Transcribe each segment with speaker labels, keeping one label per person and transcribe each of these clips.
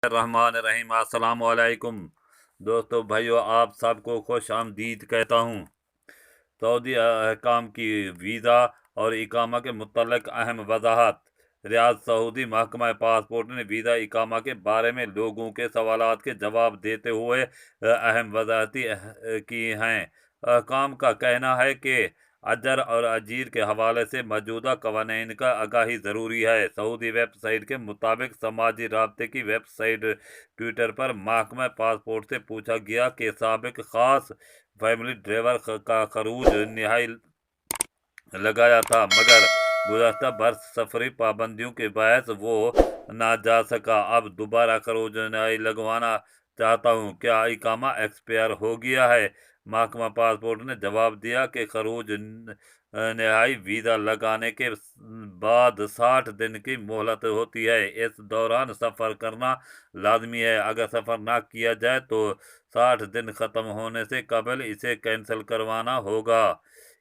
Speaker 1: रहमान रहीम। अस्सलाम वालेकुम दोस्तों, भाइयों, आप सबको खुश आमदीद कहता हूँ। सऊदी अहकाम की वीज़ा और इकामा के मुतल्लिक़ अहम वज़ाहत। रियाद सऊदी महकमा पासपोर्ट ने वीज़ा इकामा के बारे में लोगों के सवालात के जवाब देते हुए अहम वज़ाहती की हैं। अहकाम का कहना है कि अजर और अजीर के हवाले से मौजूदा कवानीन का आगाही ज़रूरी है। सऊदी वेबसाइट के मुताबिक समाजी राब्ते की वेबसाइट ट्विटर पर महकमा पासपोर्ट से पूछा गया कि साबिक खास फैमिली ड्राइवर का खरूज नहाई लगाया था, मगर गुज़श्ता बरस सफरी पाबंदियों के बायस वो ना जा सका। अब दोबारा खरूज नहाई लगवाना चाहता हूँ, क्या इकामा एक्सपायर हो गया है? महकमा पासपोर्ट ने जवाब दिया कि खरूज नहाई वीज़ा लगाने के बाद 60 दिन की मोहलत होती है। इस दौरान सफ़र करना लाजमी है। अगर सफ़र ना किया जाए तो 60 दिन ख़त्म होने से कबल इसे कैंसिल करवाना होगा।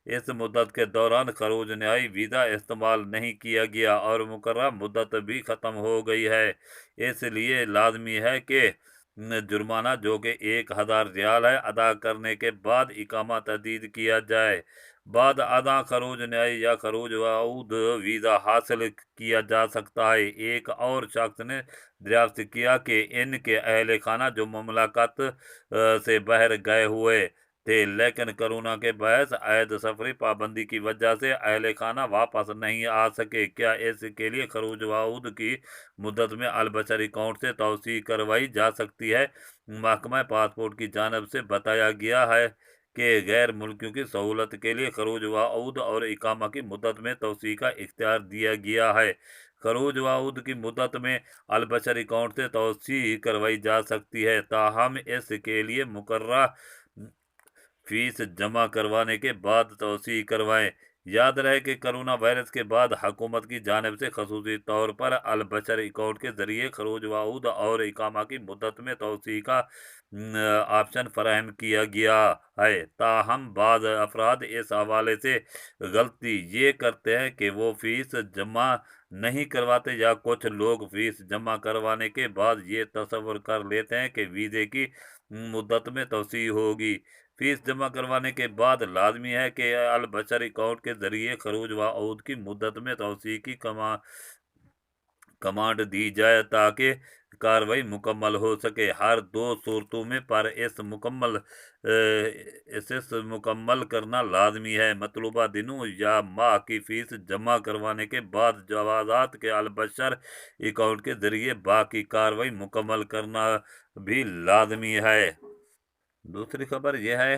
Speaker 1: इस मुद्दत के दौरान खरूज नहाई वीज़ा इस्तेमाल नहीं किया गया और मुकर्रर मुद्दत भी ख़त्म हो गई है, इसलिए लाजमी है कि जुर्माना, जो कि 1000 रियाल है, अदा करने के बाद इकामा तजदीद किया जाए। बाद अदा खरूज नहाई या खरूज वाउद वीज़ा हासिल किया जा सकता है। एक और शख्स ने दरियाफ्त किया कि इनके अहल खाना जो मुमलकत से बाहर गए हुए थे, लेकिन कोरोना के बायस आयद सफरी पाबंदी की वजह से अहल खाना वापस नहीं आ सके। क्या इसके लिए खरूज वाउद की मुद्दत में अलबशर अकाउंट से तौसीक करवाई जा सकती है? महकमा पासपोर्ट की जानब से बताया गया है कि गैर मुल्कियों की सहूलत के लिए खरूज वाउद और इकामा की मुद्दत में तौसीए का इख्तियार दिया गया है। खरूज वाउद की मुद्दत में अलबशर अकाउंट से तौसीए करवाई जा सकती है, ताहम इसके लिए मुकर्रर फीस जमा करवाने के बाद तौसीए करवाएं। याद रहे कि कोरोना वायरस के बाद हुकूमत की जानिब से खसूसी तौर पर अलबशर अकाउंट के जरिए खरूज वाउद और इकामा की मुद्दत में तौसीए का ऑप्शन फराहम किया गया है। ताहम बाज़ अफराद इस हवाले से गलती ये करते हैं कि वो फीस जमा नहीं करवाते, या कुछ लोग फीस जमा करवाने के बाद ये तसव्वुर कर लेते हैं कि वीज़े की मुद्दत में तौसीए होगी। फीस जमा करवाने के बाद लाजमी है कि अलबशर अकाउंट के जरिए खरूज वाउद की मुद्दत में तौसीए की कमांड दी जाए ताकि कार्रवाई मुकम्मल हो सके। हर दो सूरतों में पर इसे मुकम्मल करना लाजमी है। मतलूबा दिनों या माह की फीस जमा करवाने के बाद जवाजात के अलबशर अकाउंट के जरिए बाकी कार्रवाई मुकम्मल करना भी लाजमी है। दूसरी खबर यह है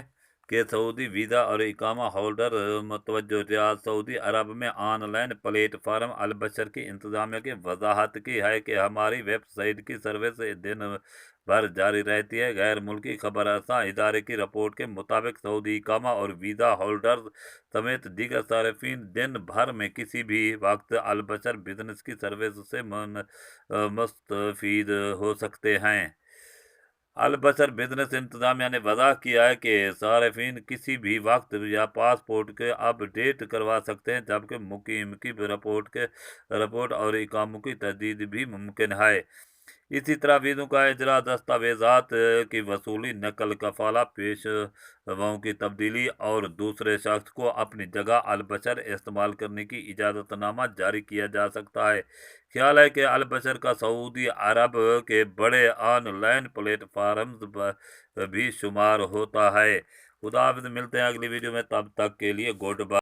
Speaker 1: कि सऊदी वीज़ा और इकामा होल्डर मतवज्जो। रियाद सऊदी अरब में ऑनलाइन प्लेटफार्म अलबशर की इंतजामिया की वजाहत की है कि हमारी वेबसाइट की सर्विस दिन भर जारी रहती है। गैर मुल्की खबर रसां इदारे की रिपोर्ट के मुताबिक सऊदी इकामा और वीज़ा होल्डर्स समेत दीगर सार्फिन दिन भर में किसी भी वक्त अलबशर बिजनेस की सर्विस से मुस्तफीद हो सकते हैं। अलबशर बिजनेस इंतजामिया ने वज़ाह किया है कि सार्फिन किसी भी वक्त या पासपोर्ट के अपडेट करवा सकते हैं, जबकि मुकीम की रिपोर्ट और इकामों की तजदीद भी मुमकिन है। इसी तरह वीज़ों का इजरा, दस्तावेजात की वसूली, नकल, कफाला, पेशवाओं की तब्दीली और दूसरे शख्स को अपनी जगह अलबशर इस्तेमाल करने की इजाज़तनामा जारी किया जा सकता है। ख्याल है कि अलबशर का सऊदी अरब के बड़े ऑनलाइन प्लेटफार्म्स भी शुमार होता है। खुदा हाफिज़, मिलते हैं अगली वीडियो में, तब तक के लिए गुड बाय।